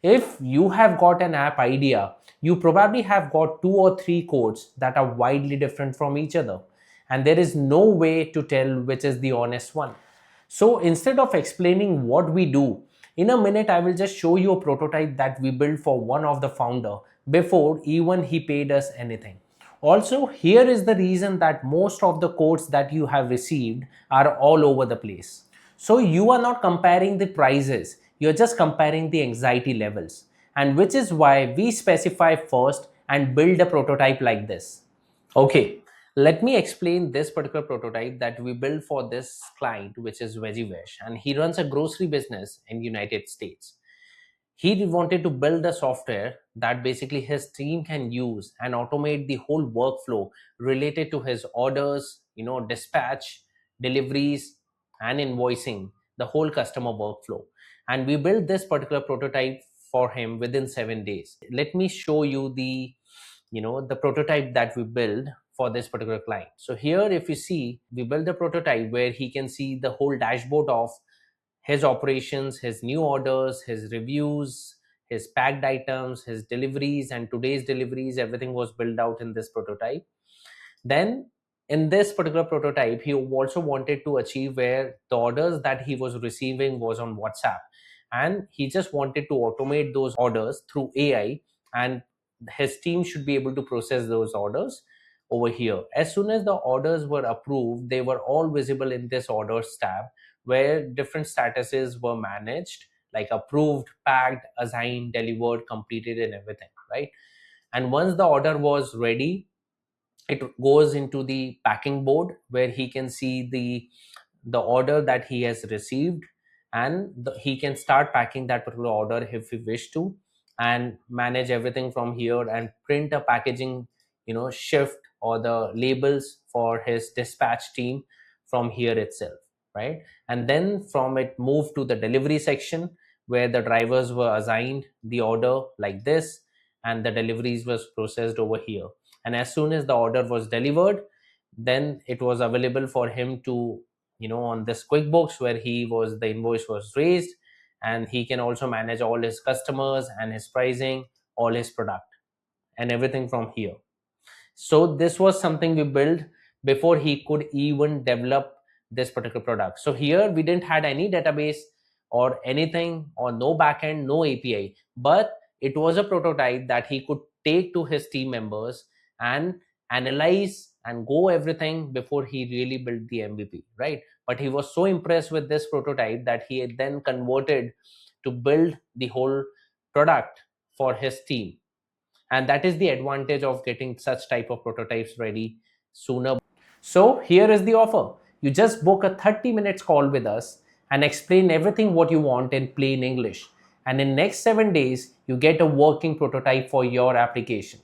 If you have got an app idea, you probably have got 2 or 3 codes that are widely different from each other, and there is no way to tell which is the honest one. So instead of explaining what we do, in a minute I will just show you a prototype that we built for one of the founder before even he paid us anything. Also, here is the reason that most of the codes that you have received are all over the place. So you are not comparing the prices, you're just comparing the anxiety levels. And which is why we specify first and build a prototype like this. Okay, let me explain this particular prototype that we built for this client, which is VeggieVesh, and he runs a grocery business in United States. He wanted to build a software that basically his team can use and automate the whole workflow related to his orders, dispatch, deliveries, and invoicing, the whole customer workflow. And we built this particular prototype for him within 7 days. Let me show you the prototype that we build for this particular client. So here, if you see, we build a prototype where he can see the whole dashboard of his operations, his new orders, his reviews, his packed items, his deliveries, and today's deliveries. Everything was built out in this prototype. Then in this particular prototype, he also wanted to achieve where the orders that he was receiving was on WhatsApp, and he just wanted to automate those orders through AI, and his team should be able to process those orders over here. As soon as the orders were approved, they were all visible in this orders tab where different statuses were managed, like approved, packed, assigned, delivered, completed, and everything, right? And once the order was ready, it goes into the packing board where he can see the order that he has received, and he can start packing that particular order if he wish to, and manage everything from here and print a packaging shift or the labels for his dispatch team from here itself, right? And then from it move to the delivery section where the drivers were assigned the order like this, and the deliveries was processed over here. And as soon as the order was delivered, then it was available for him to on this QuickBooks where the invoice was raised, and he can also manage all his customers and his pricing, all his product, and everything from here. So this was something we built before he could even develop this particular product. So here we didn't had any database or anything, or no backend, no API, but it was a prototype that he could take to his team members and analyze and go everything before he really built the MVP, right? But he was so impressed with this prototype that he had then converted to build the whole product for his team. And that is the advantage of getting such type of prototypes ready sooner. So here is the offer. You just book a 30 minutes call with us and explain everything what you want in plain English, and in next 7 days you get a working prototype for your application.